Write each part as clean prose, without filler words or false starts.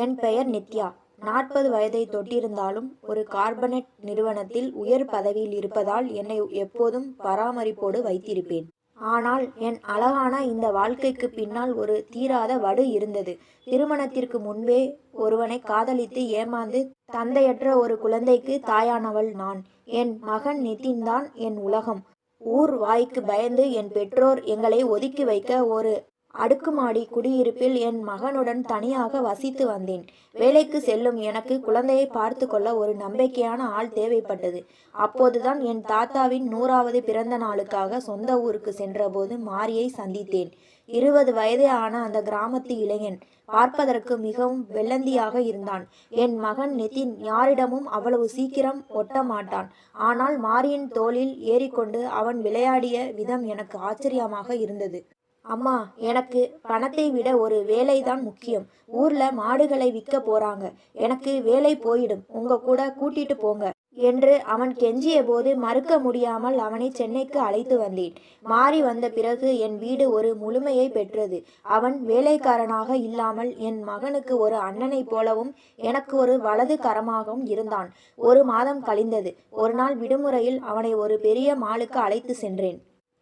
என் பெயர் நித்யா. 40 வயதை தொட்டிருந்தாலும் ஒரு கார்ப்பரேட் நிறுவனத்தில் உயர் பதவியில் இருப்பதால் என்னை எப்போதும் பராமரிப்போடு வைத்திருப்பேன். ஆனால் என் அழகான இந்த வாழ்க்கைக்கு பின்னால் ஒரு தீராத வடு இருந்தது. திருமணத்திற்கு முன்பே ஒருவனை காதலித்து ஏமாந்து தந்தையற்ற ஒரு குழந்தைக்கு தாயானவள் நான். என் மகன் நிதின் தான் என் உலகம். ஊர் வாய்க்கு பயந்து என் பெற்றோர் எங்களை ஒதுக்கி வைக்க ஒரு அடுக்குமாடி குடியிருப்பில் என் மகனுடன் தனியாக வசித்து வந்தேன். வேலைக்கு செல்லும் எனக்கு குழந்தையை பார்த்து கொள்ள ஒரு நம்பிக்கையான ஆள் தேவைப்பட்டது. அப்போதுதான் என் தாத்தாவின் 100வது பிறந்த நாளுக்காக சொந்த ஊருக்கு சென்றபோது மாரியை சந்தித்தேன். 20 வயதே ஆன அந்த கிராமத்து இளைஞன் பார்ப்பதற்கு மிகவும் வெள்ளந்தியாக இருந்தான். என் மகன் நிதின் யாரிடமும் அவ்வளவு சீக்கிரம் ஒட்ட மாட்டான். ஆனால் மாரியின் தோளில் ஏறிக்கொண்டு அவன் விளையாடிய விதம் எனக்கு ஆச்சரியமாக இருந்தது. அம்மா, எனக்கு பணத்தை விட ஒரு வேலைதான் முக்கியம். ஊர்ல மாடுகளை விற்க போறாங்க. எனக்கு வேலை போயிடும். உங்க கூட கூட்டிட்டு போங்க என்று அவன் கெஞ்சிய போது மறுக்க முடியாமல் அவனை சென்னைக்கு அழைத்து வந்தேன். மாறி வந்த பிறகு என் வீடு ஒரு முழுமையை பெற்றது. அவன் வேலைக்காரனாக இல்லாமல் என் மகனுக்கு ஒரு அண்ணனைப் போலவும் எனக்கு ஒரு வலது கரமாகவும் இருந்தான். 1 மாதம் கழிந்தது. ஒரு நாள் விடுமுறையில் அவனை ஒரு பெரிய மாலுக்கு அழைத்து சென்றேன்.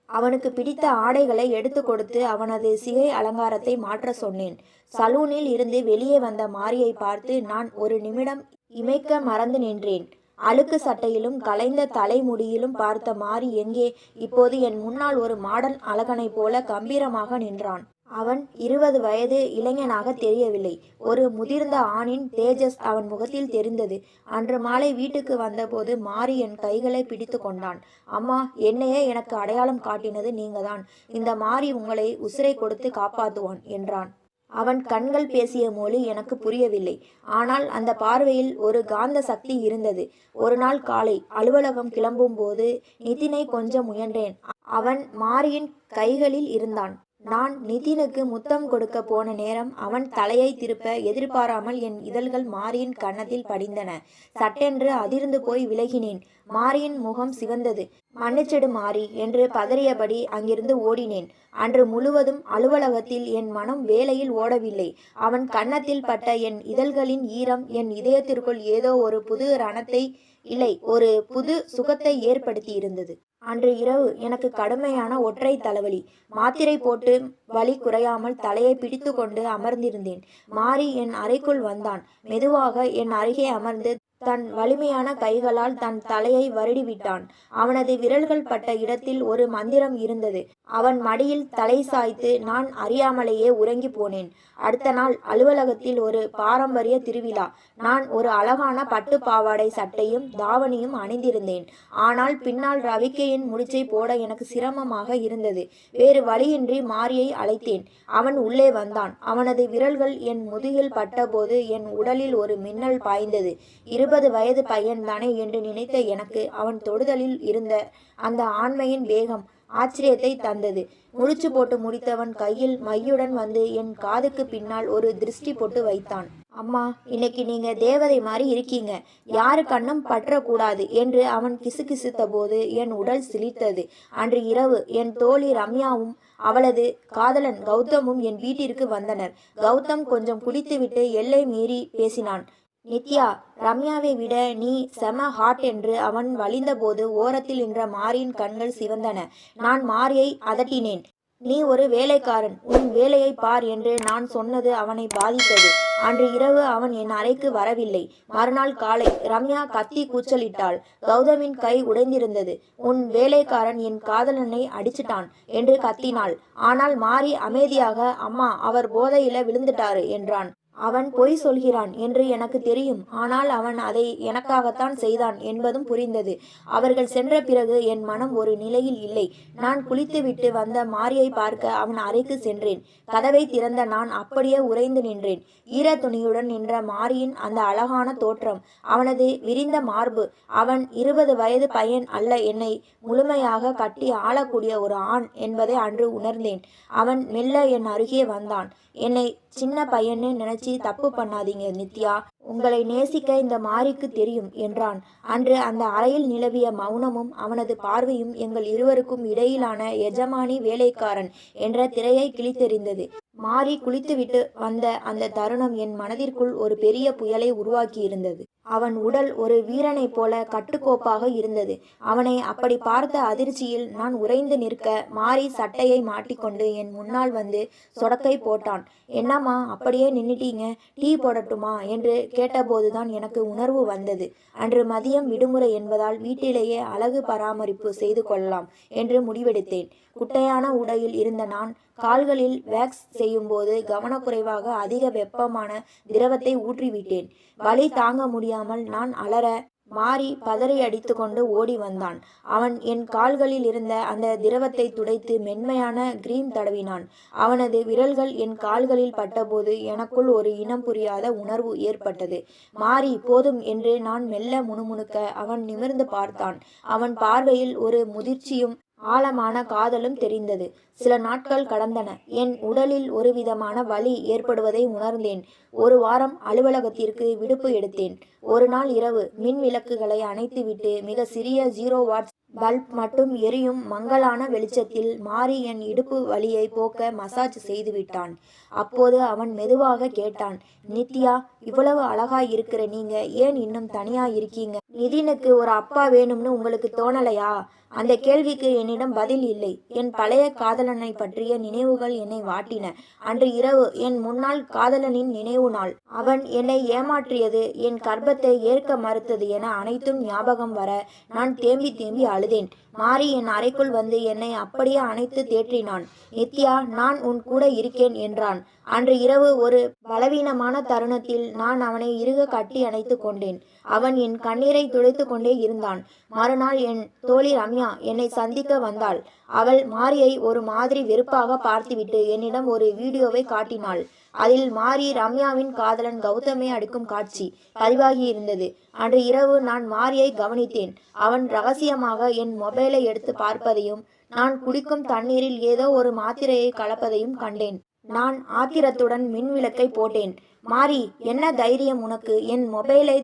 அவனுக்கு பிடித்த ஆடைகளை எடுத்து கொடுத்து அவனது சிகை அலங்காரத்தை மாற்ற சொன்னேன். சலூனில் இருந்து வெளியே வந்த மாரியை பார்த்து நான் ஒரு நிமிடம் இமைக்க மறந்து நின்றேன். அழுக்கு சட்டையிலும் கலைந்த தலைமுடியிலும் பார்த்த மாரி எங்கே இப்போது என் முன்னால் ஒரு மாடர்ன் அழகனைப் போல கம்பீரமாக நின்றான். அவன் 20 வயது இளைஞனாக தெரியவில்லை. ஒரு முதிர்ந்த ஆணின் தேஜஸ் அவன் முகத்தில் தெரிந்தது. அன்று மாலை வீட்டுக்கு வந்தபோது மாரி என் கைகளை பிடித்து கொண்டான். அம்மா, என்னையே எனக்கு அடையாளம் காட்டினது நீங்கதான். இந்த மாரி உங்களை உசிரை கொடுத்து காப்பாற்றுவான் என்றான். அவன் கண்கள் பேசிய மொழி எனக்கு புரியவில்லை. ஆனால் அந்த பார்வையில் ஒரு காந்த சக்தி இருந்தது. ஒரு நாள் காலை அலுவலகம் கிளம்பும் போது நிதினை கொஞ்சம் முயன்றேன். அவன் மாரியின் கைகளில் இருந்தான். நான் நிதினுக்கு முத்தம் கொடுக்க போன நேரம் அவன் தலையை திருப்ப எதிர்பாராமல் என் இதழ்கள் மாரியின் கன்னத்தில் படிந்தன. சட்டென்று அதிர்ந்து போய் விலகினேன். மாரியின் முகம் சிவந்தது. மன்னிச்சிடு மாரி என்று பதறியபடி அங்கிருந்து ஓடினேன். அன்று முழுவதும் அலுவலகத்தில் என் மனம் வேலையில் ஓடவில்லை. அவன் கன்னத்தில் பட்ட என் இதழ்களின் ஈரம் என் இதயத்திற்குள் ஏதோ ஒரு புது ரணத்தை இல்லை, ஒரு புது சுகத்தை ஏற்படுத்தி இருந்தது. அன்று இரவு எனக்கு கடுமையான ஒற்றை தலைவலி. மாத்திரை போட்டு வலி குறையாமல் தலையை பிடித்து கொண்டு அமர்ந்திருந்தேன். மாரி என் அறைக்குள் வந்தான். மெதுவாக என் அருகே அமர்ந்து தன் வலிமையான கைகளால் தன் தலையை வருடிவிட்டான். அவனது விரல்கள் பட்ட இடத்தில் ஒரு மந்திரம் இருந்தது. அவன் மடியில் தலை சாய்த்து நான் அறியாமலேயே உறங்கி போனேன். அடுத்த நாள் அலுவலகத்தில் ஒரு பாரம்பரிய திருவிழா. நான் ஒரு அழகான பட்டு பாவாடை சட்டையும் தாவணியும் அணிந்திருந்தேன். ஆனால் பின்னால் ரவிக்கையின் முடிச்சை போட எனக்கு சிரமமாக இருந்தது. வேறு வழியின்றி மாரியை அழைத்தேன். அவன் உள்ளே வந்தான். அவனது விரல்கள் என் முதுகில் பட்டபோது என் உடலில் ஒரு மின்னல் பாய்ந்தது. 20 வயது பையன்தானே என்று நினைத்த எனக்கு அவன் தொடுதலில் இருந்த அந்த ஆண்மையின் வேகம் ஆச்சரியத்தை தந்தது. முடிச்சு போட்டு முடித்தவன் கையில் மையுடன் வந்து என் காதுக்கு பின்னால் ஒரு திருஷ்டி போட்டு வைத்தான். அம்மா, இன்னைக்கு நீங்க தேவதை மாதிரி இருக்கீங்க. யாரு கண்ணும் பற்றக்கூடாது என்று அவன் கிசுகிசுத்த போது என் உடல் சிலிர்த்தது. அன்று இரவு என் தோழி ரம்யாவும் அவளது காதலன் கௌதமும் என் வீட்டிற்கு வந்தனர். கௌதம் கொஞ்சம் குடித்துவிட்டு எல்லை மீறி பேசினான். நித்யா, ரம்யாவை விட நீ செம ஹாட் என்று அவன் வழிந்தபோது ஓரத்தில் நின்ற மாரியின் கண்கள் சிவந்தன. நான் மாரியை அதட்டினேன். நீ ஒரு வேலைக்காரன், உன் வேலையை பார் என்று நான் சொன்னது அவனை பாதித்தது. அன்று இரவு அவன் என் அறைக்கு வரவில்லை. மறுநாள் காலை ரம்யா கத்தி கூச்சலிட்டாள். கௌதமின் கை உடைந்திருந்தது. உன் வேலைக்காரன் என் காதலனை அடிச்சிட்டான் என்று கத்தினாள். ஆனால் மாரி அமைதியாக, அம்மா, அவர் போதையில விழுந்துட்டாரு என்றான். அவன் பொய் சொல்கிறான் என்று எனக்கு தெரியும். ஆனால் அவன் அதை எனக்காகத்தான் செய்தான் என்பதும் புரிந்தது. அவர்கள் சென்ற பிறகு என் மனம் ஒரு நிலையில் இல்லை. நான் குளித்துவிட்டு வந்த மாரியை பார்க்க அவன் அறைக்கு சென்றேன். கதவை திறந்த நான் அப்படியே உறைந்து நின்றேன். ஈரத்துணியுடன் நின்ற மாரியின் அந்த அழகான தோற்றம், அவனது விரிந்த மார்பு. அவன் 20 வயது பையன் அல்ல, என்னை முழுமையாக கட்டி ஆளக்கூடிய ஒரு ஆண் என்பதை அன்று உணர்ந்தேன். அவன் மெல்ல என் அருகே வந்தான். என்னை சின்ன பையன்னு நினைச்சு நினைச்சு தப்பு பண்ணாதீங்க நித்யா. உங்களை நேசிக்க இந்த மாரிக்கு தெரியும் என்றான். அன்று அந்த அறையில் நிலவிய மௌனமும் அவனது பார்வையும் எங்கள் இருவருக்கும் இடையிலான எஜமானி வேலைக்காரன் என்ற திரையை கிழித்தெறிந்தது. மாரி குளித்துவிட்டு வந்த அந்த தருணம் என் மனதிற்குள் ஒரு பெரிய புயலை உருவாக்கியிருந்தது. அவன் உடல் ஒரு வீரனைப் போல கட்டுக்கோப்பாக இருந்தது. அவனை அப்படி பார்த்த அதிர்ச்சியில் நான் உறைந்து நிற்க மாரி சட்டையை மாட்டிக்கொண்டு என் முன்னால் வந்து சொடக்கை போட்டான். என்னம்மா அப்படியே நின்னுட்டீங்க, டீ போடட்டுமா என்று கேட்டபோதுதான் எனக்கு உணர்வு வந்தது. அன்று மதியம் விடுமுறை என்பதால் வீட்டிலேயே அழகு பராமரிப்பு செய்து கொள்ளலாம் என்று முடிவெடுத்தேன். குட்டையான உடையில் இருந்த நான் கால்களில் வேக்ஸ் செய்யும்போது கவனக்குறைவாக அதிக வெப்பமான திரவத்தை ஊற்றிவிட்டேன். வலி தாங்க முடியாமல் நான் அலற மாரி பதறி அடித்து கொண்டு ஓடி வந்தான். அவன் என் கால்களில் இருந்த அந்த திரவத்தை துடைத்து மென்மையான கிரீம் தடவினான். அவனது விரல்கள் என் கால்களில் பட்டபோது எனக்குள் ஒரு இனம் புரியாத உணர்வு ஏற்பட்டது. மாரி போதும் என்று நான் மெல்ல முணுமுணுக்க அவன் நிமிர்ந்து பார்த்தான். அவன் பார்வையில் ஒரு முதிர்ச்சியும் ஆழமான காதலும் தெரிந்தது. சில நாட்கள் கடந்தன. என் உடலில் ஒரு விதமான வலி ஏற்படுவதை உணர்ந்தேன். ஒரு வாரம் அலுவலகத்திற்கு விடுப்பு எடுத்தேன். ஒரு நாள் இரவு மின் விளக்குகளை அணைத்துவிட்டு மிக சிறிய 0 வாட்ஸ் பல்ப் மட்டும் எரியும் மங்கலான வெளிச்சத்தில் மாறி என் இடுப்பு வலியை போக்க மசாஜ் செய்துவிட்டான். அப்போது அவன் மெதுவாக கேட்டான், நித்யா, இவ்வளவு அழகா இருக்கிற நீங்க ஏன் இன்னும் தனியா இருக்கீங்க? நிதினுக்கு ஒரு அப்பா வேணும்னு உங்களுக்கு தோணலையா? அந்த கேள்விக்கு என்னிடம் பதில் இல்லை. என் பழைய காதலனை பற்றிய நினைவுகள் என்னை வாட்டின. அன்று இரவு என் முன்னாள் காதலனின் நினைவு நாள். அவன் என்னை ஏமாற்றியது, என் கர்ப்பத்தை ஏற்க மறுத்தது என அனைத்தும் ஞாபகம் வர நான் தேம்பி தேம்பி அழுதேன். மாரி என் அறைக்குள் வந்து என்னை அப்படியே அணைத்து தேற்றினான். நித்யா, நான் உன் கூட இருக்கேன் என்றான். அன்று இரவு ஒரு பலவீனமான தருணத்தில் நான் அவனை இறுக கட்டி அணைத்து கொண்டேன். அவன் என் கண்ணீரை துடைத்து கொண்டே இருந்தான். மறுநாள் என் தோழி ரம்யா என்னை சந்திக்க வந்தாள். அவள் மாரியை ஒரு மாதிரி வெறுப்பாக பார்த்துவிட்டு என்னிடம் ஒரு வீடியோவை காட்டினாள். அதில் மாரி ரம்யாவின் காதலன் கௌதமை அடிக்கும் காட்சி பதிவாகி இருந்தது. அன்று இரவு நான் மாரியை கவனித்தேன். அவன் ரகசியமாக என் மொபைலை எடுத்து பார்ப்பதையும் நான் குடிக்கும் தண்ணீரில் ஏதோ ஒரு மாத்திரையை கலப்பதையும் கண்டேன். நான் ஆத்திரத்துடன் மின் விளக்கை போட்டேன். மாரி, என்ன தைரியம் உனக்கு? என் மொபைலை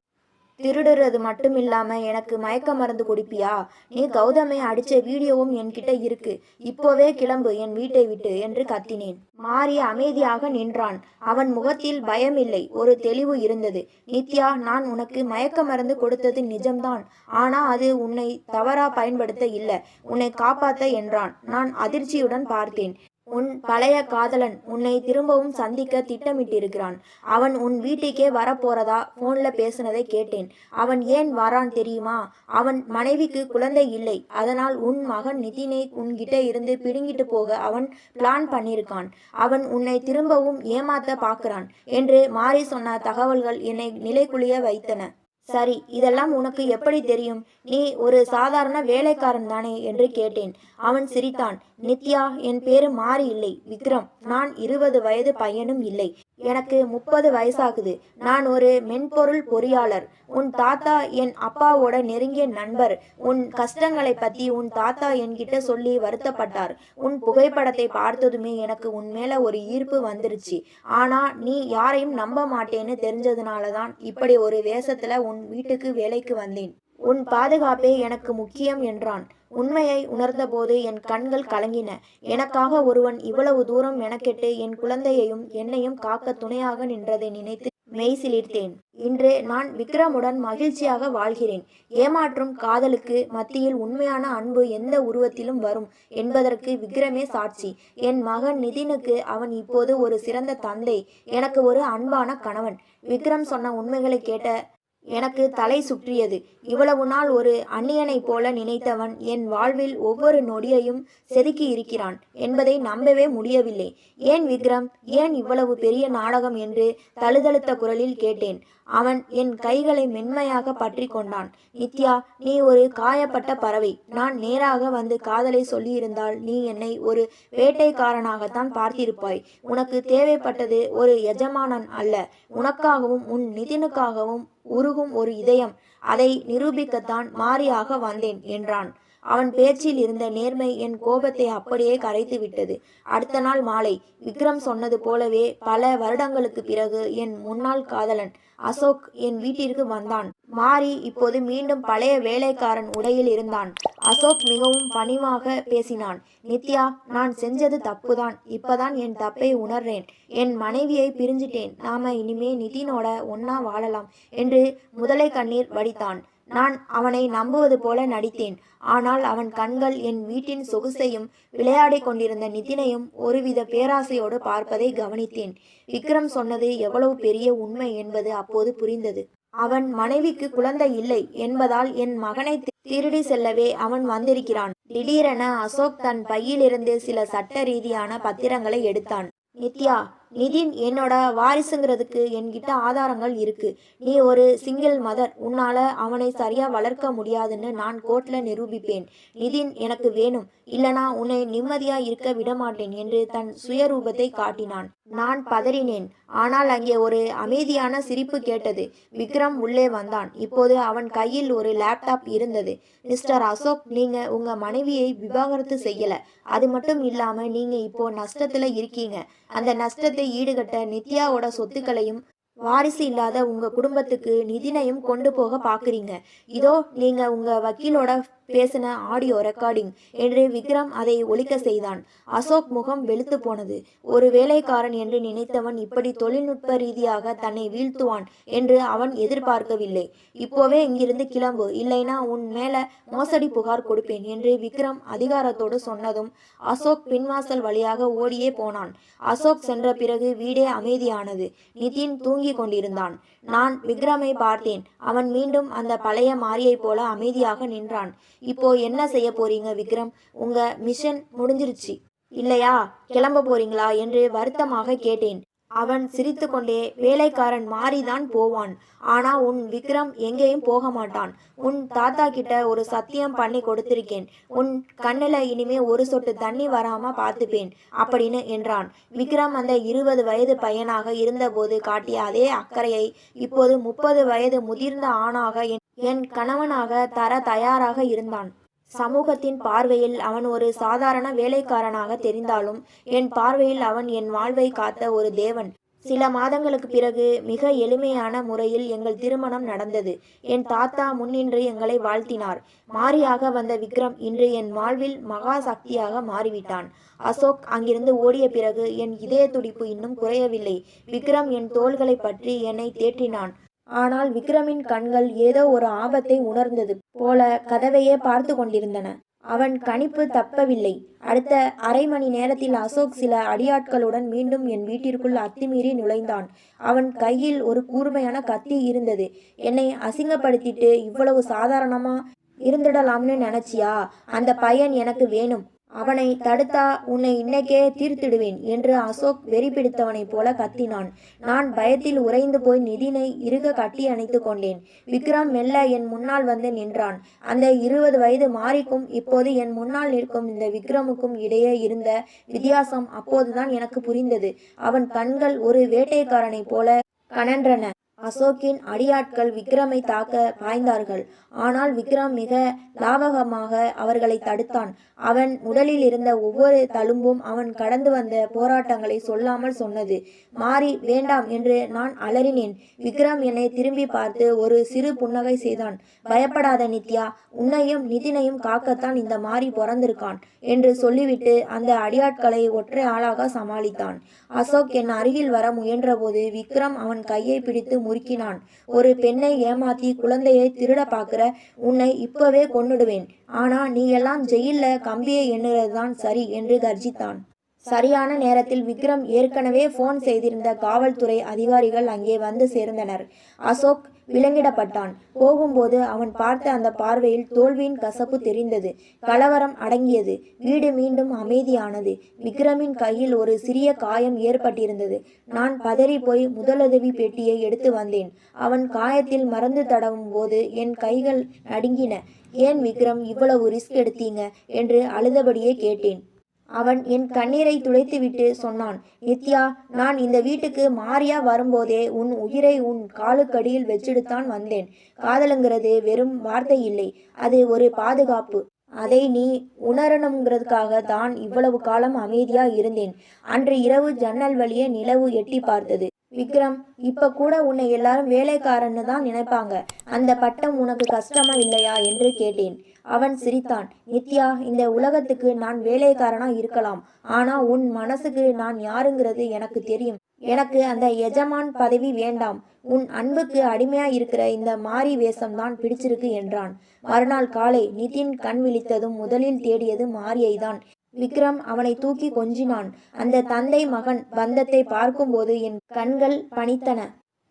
திருடுறது மட்டுமில்லாம எனக்கு மயக்க மருந்து கொடுப்பியா? நீ கௌதமை அடிச்ச வீடியோவும் என்கிட்ட இருக்கு. இப்போவே கிளம்பு என் வீட்டை விட்டு என்று கத்தினேன். மாரி அமைதியாக நின்றான். அவன் முகத்தில் பயமில்லை, ஒரு தெளிவு இருந்தது. நித்யா, நான் உனக்கு மயக்க மருந்து கொடுத்தது நிஜம்தான். ஆனா அது உன்னை தவறா பயன்படுத்த இல்ல, உன்னை காப்பாத்த என்றான். நான் அதிர்ச்சியுடன் பார்த்தேன். உன் பழைய காதலன் உன்னை திரும்பவும் சந்திக்க திட்டமிட்டிருக்கிறான். அவன் உன் வீட்டுக்கே வரப்போறதா போன்ல பேசுனதை கேட்டேன். அவன் ஏன் வரான் தெரியுமா? அவன் மனைவிக்கு குழந்தை இல்லை. அதனால் உன் மகன் நிதினை உன்கிட்ட இருந்து பிடுங்கிட்டு போக அவன் பிளான் பண்ணியிருக்கான். அவன் உன்னை திரும்பவும் ஏமாத்த பார்க்கிறான் என்று மாறி சொன்ன தகவல்கள் என்னை நிலைகுலிய வைத்தன. சரி, இதெல்லாம் உனக்கு எப்படி தெரியும்? நீ ஒரு சாதாரண வேலைக்காரன் தானே என்று கேட்டேன். அவன் சிரித்தான். நித்யா, என் பேரு மாறி இல்லை, விக்ரம். நான் 20 வயது பையனும் இல்லை. எனக்கு 30 வயசாகுது. நான் ஒரு மென்பொருள் பொறியாளர். உன் தாத்தா என் அப்பாவோட நெருங்கிய நண்பர். உன் கஷ்டங்களை பத்தி உன் தாத்தா என்கிட்ட சொல்லி வருத்தப்பட்டார். உன் புகைப்படத்தை பார்த்ததுமே எனக்கு உன் மேல ஒரு ஈர்ப்பு வந்துருச்சு. ஆனா நீ யாரையும் நம்ப மாட்டேன்னு தெரிஞ்சதுனாலதான் இப்படி ஒரு வேஷத்துல உன் வீட்டுக்கு வேலைக்கு வந்தேன். உன் பாதுகாப்பே எனக்கு முக்கியம் என்றான். உண்மையை உணர்ந்தபோது என் கண்கள் கலங்கின. எனக்காக ஒருவன் இவ்வளவு தூரம் மெனக்கெட்டு என் குழந்தையையும் என்னையும் காக்க துணையாக நின்றதை நினைத்து மெய் சிலிர்த்தேன். இன்று நான் விக்ரமுடன் மகிழ்ச்சியாக வாழ்கிறேன். ஏமாற்றும் காதலுக்கு மத்தியில் உண்மையான அன்பு எந்த உருவத்திலும் வரும் என்பதற்கு விக்ரமே சாட்சி. என் மகன் நிதினுக்கு அவன் இப்போது ஒரு சிறந்த தந்தை, எனக்கு ஒரு அன்பான கணவன். விக்ரம் சொன்ன உண்மைகளை கேட்ட எனக்கு தலை சுற்றியது. இவ்வளவு நாள் ஒரு அந்நியனைப் போல நினைத்தவன் என் வாழ்வில் ஒவ்வொரு நொடியையும் செதுக்கி இருக்கிறான் என்பதை நம்பவே முடியவில்லை. ஏன் விக்ரம், ஏன் இவ்வளவு பெரிய நாடகம் என்று தழுதழுத்த குரலில் கேட்டேன். அவன் என் கைகளை மென்மையாக பற்றி கொண்டான். நித்யா, நீ ஒரு காயப்பட்ட பறவை. நான் நேராக வந்து காதலை சொல்லியிருந்தால் நீ என்னை ஒரு வேட்டைக்காரனாகத்தான் பார்த்திருப்பாய். உனக்கு தேவைப்பட்டது ஒரு எஜமானன் அல்ல, உனக்காகவும் உன் நிதினுக்காகவும் உருகும் ஒரு இதயம். அதை நிரூபிக்கத்தான் மாரியாக வந்தேன் என்றான். அவன் பேச்சில் இருந்த நேர்மை என் கோபத்தை அப்படியே கரைத்து விட்டது. அடுத்த நாள் மாலை விக்ரம் சொன்னது போலவே பல வருடங்களுக்கு பிறகு என் முன்னாள் காதலன் அசோக் என் வீட்டிற்கு வந்தான். மாரி இப்போது மீண்டும் பழைய வேலைக்காரன் உடையில் இருந்தான். அசோக் மிகவும் பணிவாக பேசினான். நித்யா, நான் செஞ்சது தப்புதான். இப்பதான் என் தப்பை உணர்றேன். என் மனைவியை பிரிஞ்சிட்டேன். நாம இனிமே நிதினோட ஒன்னா வாழலாம் என்று முதலை கண்ணீர் வடித்தான். நான் அவனை நம்புவது போல நடித்தேன். ஆனால் அவன் கண்கள் என் வீட்டின் சொகுசையும் விளையாடி கொண்டிருந்த நிதினையும் ஒருவித பேராசையோடு பார்ப்பதை கவனித்தேன். விக்ரம் சொன்னது எவ்வளவு பெரிய உண்மை என்பது அப்போது புரிந்தது. அவன் மனைவிக்கு குழந்தை இல்லை என்பதால் என் மகனை திருடி செல்லவே அவன் வந்திருக்கிறான். திடீரென அசோக் தன் பையிலிருந்து சில சட்ட ரீதியான பத்திரங்களை எடுத்தான். நித்யா, நிதின் என்னோட வாரிசுங்கிறதுக்கு என்கிட்ட ஆதாரங்கள் இருக்கு. நீ ஒரு சிங்கிள் மதர். உன்னால அவனை சரியா வளர்க்க முடியாதுன்னு நான் கோர்ட்ல நிரூபிப்பேன். நிதின் எனக்கு வேணும், இல்லனா உன்னை நிம்மதியா இருக்க விடமாட்டேன் என்று தன் சுயரூபத்தை காட்டினான். நான் பதறினேன். ஆனால் அங்கே ஒரு அமைதியான சிரிப்பு கேட்டது. விக்ரம் உள்ளே வந்தான். இப்போது அவன் கையில் ஒரு லேப்டாப் இருந்தது. மிஸ்டர் அசோக், நீங்க உங்க மனைவியை விவாகரத்து செய்யல. அது மட்டும் இல்லாம நீங்க இப்போ நஷ்டத்துல இருக்கீங்க. அந்த நஷ்டத்தை ஈடுகட்ட நித்யாவோட சொத்துக்களையும் வாரிசு இல்லாத உங்க குடும்பத்துக்கு நிதினையும் கொண்டு போக பாக்குறீங்க. இதோ நீங்க உங்க வக்கீலோட பேசின ஆடியோ ரெக்கார்டிங் என்று விக்ரம் அதை ஒலிக்க செய்தான். அசோக் முகம் வெளுத்து போனது. ஒரு வேலைக்காரன் என்று நினைத்தவன் இப்படி தொழில்நுட்ப ரீதியாக தன்னை வீழ்த்துவான் என்று அவன் எதிர்பார்க்கவில்லை. இப்போவே இங்கிருந்து கிளம்பு, இல்லைனா உன் மேல மோசடி புகார் கொடுப்பேன் என்று விக்ரம் அதிகாரத்தோடு சொன்னதும் அசோக் பின்வாசல் வழியாக ஓடியே போனான். அசோக் சென்ற பிறகு வீடே அமைதியானது. நிதின் தூங்கி கொண்டிருந்தான். நான் விக்ரமை பார்த்தேன். அவன் மீண்டும் அந்த பழைய மாரியை போல அமைதியாக நின்றான். இப்போ என்ன செய்ய போறீங்க விக்ரம்? உங்க மிஷன் முடிஞ்சிருச்சு இல்லையா? கிளம்ப போறீங்களா என்று வருத்தமாக கேட்டேன். அவன் சிரித்து கொண்டே, வேலைக்காரன் மாறிதான் போவான், ஆனா உன் விக்ரம் எங்கேயும் போக மாட்டான். உன் தாத்தா கிட்ட ஒரு சத்தியம் பண்ணி கொடுத்திருக்கேன். உன் கண்ணுல இனிமே ஒரு சொட்டு தண்ணி வராம பார்த்துப்பேன் அப்படின்னு என்றான். விக்ரம் அந்த 20 வயது பையனாக இருந்தபோது காட்டிய அதே அக்கறையை இப்போது 30 வயது முதிர்ந்த ஆணாக என் கணவனாக தர தயாராக இருந்தான். சமூகத்தின் பார்வையில் அவன் ஒரு சாதாரண வேலைக்காரனாக தெரிந்தாலும் என் பார்வையில் அவன் என் வாழ்வை காத்த ஒரு தேவன். சில மாதங்களுக்கு பிறகு மிக எளிமையான முறையில் எங்கள் திருமணம் நடந்தது. என் தாத்தா முன்னின்று எங்களை வாழ்த்தினார். மாரியாக வந்த விக்ரம் இன்று என் வாழ்வில் மகா சக்தியாக மாறிவிட்டான். அசோக் அங்கிருந்து ஓடிய பிறகு என் இதய துடிப்பு இன்னும் குறையவில்லை. விக்ரம் என் தோள்களை பற்றி என்னை தேற்றினான். ஆனால் விக்ரமின் கண்கள் ஏதோ ஒரு ஆபத்தை உணர்ந்தது போல கதவையே பார்த்து கொண்டிருந்தன. அவன் கணிப்பு தப்பவில்லை. அடுத்த அரை மணி நேரத்தில் அசோக் சில அடியாட்களுடன் மீண்டும் என் வீட்டிற்குள் அத்துமீறி நுழைந்தான். அவன் கையில் ஒரு கூர்மையான கத்தி இருந்தது. என்னை அசிங்கப்படுத்திட்டு இவ்வளவு சாதாரணமா இருந்துடலாம்னு நினைச்சியா? அந்த பையன் எனக்கு வேணும். அவனை தடுத்தா உன்னை இன்னைக்கே தீர்த்திடுவேன் என்று அசோக் வெறி பிடித்தவனைப் போல கத்தினான். நான் பயத்தில் உறைந்து போய் நிதினை இறுக கட்டி அணைத்து கொண்டேன். விக்ரம் மெல்ல என் முன்னால் வந்து நின்றான். அந்த 20 வயது மாரிக்கும் இப்போது என் முன்னால் நிற்கும் இந்த விக்ரமுக்கும் இடையே இருந்த வித்தியாசம் அப்போதுதான் எனக்கு புரிந்தது. அவன் கண்கள் ஒரு வேட்டைக்காரனைப் போல கனன்றன. அசோக்கின் அடியாட்கள் விக்ரமை தாக்க பாய்ந்தார்கள். ஆனால் விக்ரம் மிக லாபகமாக அவர்களை தடுத்தான். அவன் உடலில் இருந்த ஒவ்வொரு தழும்பும் அவன் கடந்து வந்த போராட்டங்களை சொல்லாமல் சொன்னது. மாறி வேண்டாம் என்று நான் அலறினேன். விக்ரம் என்னை திரும்பி பார்த்து ஒரு சிறு புன்னகை செய்தான். பயப்படாத நித்யா, உன்னையும் நிதினையும் காக்கத்தான் இந்த மாறி பிறந்திருக்கான் என்று சொல்லிவிட்டு அந்த அடியாட்களை ஒற்றை ஆளாக சமாளித்தான். அசோக் என் அருகில் வர முயன்றபோது விக்ரம் அவன் கையை பிடித்து முறுக்கினான். ஒரு பெண்ணை ஏமாத்தி குழந்தையை திருட பார்க்கிற உன்னை இப்பவே கொன்னுடுவேன். ஆனா நீ எல்லாம் ஜெயில்ல கம்பியை எண்ணுறதுதான் சரி என்று கர்ஜித்தான். சரியான நேரத்தில் விக்ரம் ஏற்கனவே போன் செய்திருந்த காவல்துறை அதிகாரிகள் அங்கே வந்து சேர்ந்தனர். அசோக் விலங்கிடப்பட்டான். போகும்போது அவன் பார்த்த அந்த பார்வையில் தோல்வியின் கசப்பு தெரிந்தது. கலவரம் அடங்கியது. வீடு மீண்டும் அமைதியானது. விக்ரமின் கையில் ஒரு சிறிய காயம் ஏற்பட்டிருந்தது. நான் பதறி போய் முதலுதவி பெட்டியை எடுத்து வந்தேன். அவன் காயத்தில் மருந்து தடவும் போது என் கைகள் நடுங்கின. ஏன் விக்ரம் இவ்வளவு ரிஸ்க் எடுத்தீங்க என்று அழுதபடியே கேட்டேன். அவன் என் கண்ணீரை துடைத்துவிட்டு சொன்னான். நித்யா, நான் இந்த வீட்டுக்கு மாரியா வரும்போதே உன் உயிரை உன் காலுக்கடியில் வச்சுடுத்தான் வந்தேன். காதலுங்கிறது வெறும் வார்த்தை இல்லை, அது ஒரு பாதுகாப்பு. அதை நீ உணரணுங்கிறதுக்காக தான் இவ்வளவு காலம் அமைதியா இருந்தேன். அன்று இரவு ஜன்னல் வழியே நிலவு எட்டி பார்த்தது. விக்ரம், இப்ப கூட உன்னை எல்லாரும் வேலைக்காரன்னு தான் நினைப்பாங்க. அந்த பட்டம் உனக்கு கஷ்டமா இல்லையா என்று கேட்டேன். அவன் சிரித்தான். நித்யா, இந்த உலகத்துக்கு நான் வேலைக்காரனா இருக்கலாம். ஆனா உன் மனசுக்கு நான் யாருங்கிறது எனக்கு தெரியும். எனக்கு அந்த எஜமான் பதவி வேண்டாம். உன் அன்புக்கு அடிமையா இருக்கிற இந்த மாரி வேஷம்தான் பிடிச்சிருக்கு என்றான். மறுநாள் காலை நிதின் கண் விழித்ததும் முதலில் தேடியது மாரியைதான். விக்ரம் அவனை தூக்கி கொஞ்சினான். அந்த தந்தை மகன் பந்தத்தை பார்க்கும்போது என் கண்கள் பனித்தன.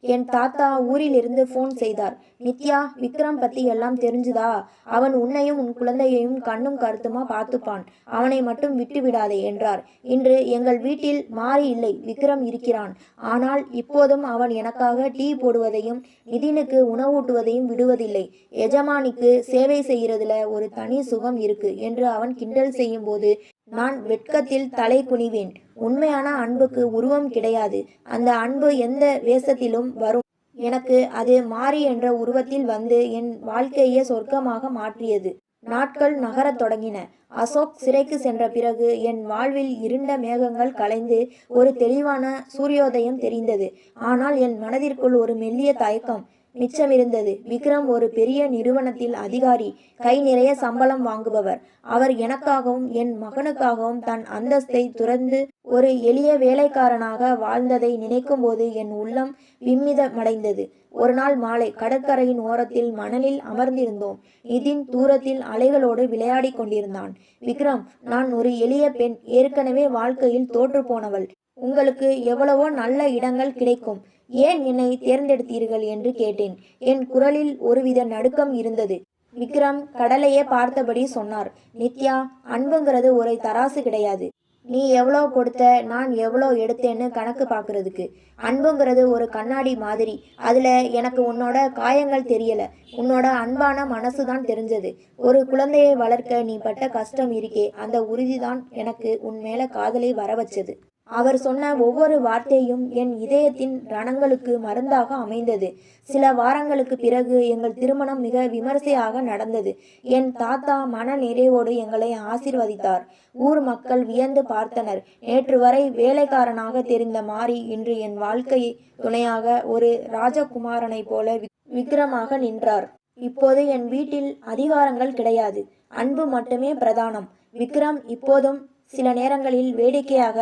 என் தாத்தா ஊரிலிருந்து ஃபோன் செய்தார். நித்யா, விக்ரம் பத்தி எல்லாம் தெரிஞ்சுதா? அவன் உன்னையும் உன் குழந்தையையும் கண்ணும் கருத்துமா பார்த்துப்பான். அவனை மட்டும் விட்டு விடாதே என்றார். இன்று எங்கள் வீட்டில் மாறி இல்லை, விக்ரம் இருக்கிறான். ஆனால் இப்போதும் அவன் எனக்காக டீ போடுவதையும் நிதினுக்கு உணவூட்டுவதையும் விடுவதில்லை. எஜமானிக்கு சேவை செய்யறதுல ஒரு தனி சுகம் இருக்கு என்று அவன் கிண்டல் செய்யும் போது நான் வெட்கத்தில் தலை குனிவேன். உண்மையான அன்புக்கு உருவம் கிடையாது. அந்த அன்பு எந்த வேஷத்திலும் வரும். எனக்கு அது மாறி என்ற உருவத்தில் வந்து என் வாழ்க்கையை சொர்க்கமாக மாற்றியது. நாட்கள் நகரத் தொடங்கின. அசோக் சிறைக்கு சென்ற பிறகு என் வாழ்வில் இருண்ட மேகங்கள் கலைந்து ஒரு தெளிவான சூரியோதயம் தெரிந்தது. ஆனால் என் மனதிற்குள் ஒரு மெல்லிய தயக்கம் மிச்சமிருந்தது. விக்ரம் ஒரு பெரிய நிறுவனத்தில் அதிகாரி, கை நிறைய சம்பளம் வாங்குபவர். அவர் எனக்காகவும் என் மகனுக்காகவும் தன் அந்தஸ்தை துறந்து ஒரு எளிய வேலைக்காரனாக வாழ்ந்ததை நினைக்கும் போது என் உள்ளம் விம்மிதமடைந்தது. ஒரு நாள் மாலை கடற்கரையின் ஓரத்தில் மணலில் அமர்ந்திருந்தோம். நிதின் தூரத்தில் அலைகளோடு விளையாடி கொண்டிருந்தான். விக்ரம், நான் ஒரு எளிய பெண், ஏற்கனவே வாழ்க்கையில் தோற்று போனவள். உங்களுக்கு எவ்வளவோ நல்ல இடங்கள் கிடைக்கும். ஏன் என்னை தேர்ந்தெடுத்தீர்கள் என்று கேட்டேன். என் குரலில் ஒருவித நடுக்கம் இருந்தது. விக்ரம் கடலையே பார்த்தபடி சொன்னார். நித்யா, அன்புங்கிறது ஒரு தராசு கிடையாது. நீ எவ்வளோ கொடுத்த, நான் எவ்வளோ எடுத்தேன்னு கணக்கு பார்க்கறதுக்கு. அன்புங்கிறது ஒரு கண்ணாடி மாதிரி. அதில் எனக்கு உன்னோட காயங்கள் தெரியல, உன்னோட அன்பான மனசு தான் தெரிஞ்சது. ஒரு குழந்தையை வளர்க்க நீ பட்ட கஷ்டம் இருக்கே, அந்த உறுதிதான் எனக்கு உன் மேலே காதலை வர வச்சது. அவர் சொன்ன ஒவ்வொரு வார்த்தையும் என் இதயத்தின் ரணங்களுக்கு மருந்தாக அமைந்தது. சில வாரங்களுக்கு பிறகு எங்கள் திருமணம் மிக விமர்சையாக நடந்தது. என் தாத்தா மன நிறைவோடு எங்களை ஆசீர்வதித்தார். ஊர் மக்கள் வியந்து பார்த்தனர். நேற்று வரை வேலைக்காரனாக தெரிந்த மாறி இன்று என் வாழ்க்கை துணையாக ஒரு ராஜகுமாரனை போல விக்ரமாக நின்றார். இப்போது என் வீட்டில் அதிகாரங்கள் கிடையாது, அன்பு மட்டுமே பிரதானம். விக்ரம் இப்போதும் சில நேரங்களில் வேடிக்கையாக,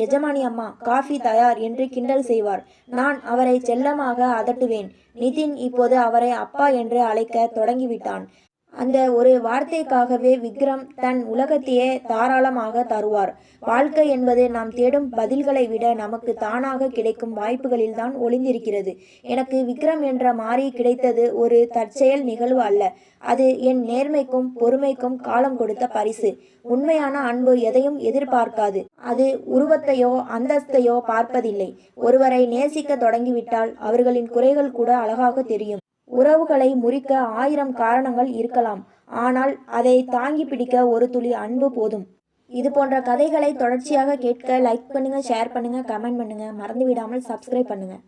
எஜமானி அம்மா, காஃபி தயார் என்று கிண்டல் செய்வார். நான் அவரை செல்லமாக அதட்டுவேன். நிதின் இப்போது அவரை அப்பா என்று அழைக்க தொடங்கிவிட்டான். அந்த ஒரு வார்த்தைக்காகவே விக்ரம் தன் உலகத்தையே தாராளமாக தருவார். வாழ்க்கை என்பது நாம் தேடும் பதில்களை விட நமக்கு தானாக கிடைக்கும் வாய்ப்புகளில்தான் ஒளிந்திருக்கிறது. எனக்கு விக்ரம் என்ற மாறி கிடைத்தது ஒரு தற்செயல் நிகழ்வு அல்ல. அது என் நேர்மைக்கும் பொறுமைக்கும் காலம் கொடுத்த பரிசு. உண்மையான அன்பு எதையும் எதிர்பார்க்காது. அது உருவத்தையோ அந்தஸ்தையோ பார்ப்பதில்லை. ஒருவரை நேசிக்க தொடங்கிவிட்டால் அவர்களின் குறைகள் கூட அழகாக தெரியும். உறவுகளை முறிக்க 1000 காரணங்கள் இருக்கலாம். ஆனால் அதை தாங்கி பிடிக்க ஒரு துளி அன்பு போதும். இது போன்ற கதைகளை தொடர்ச்சியாக கேட்க லைக் பண்ணுங்க, ஷேர் பண்ணுங்க, கமெண்ட் பண்ணுங்க. மறந்து விடாமல் சப்ஸ்கிரைப் பண்ணுங்க.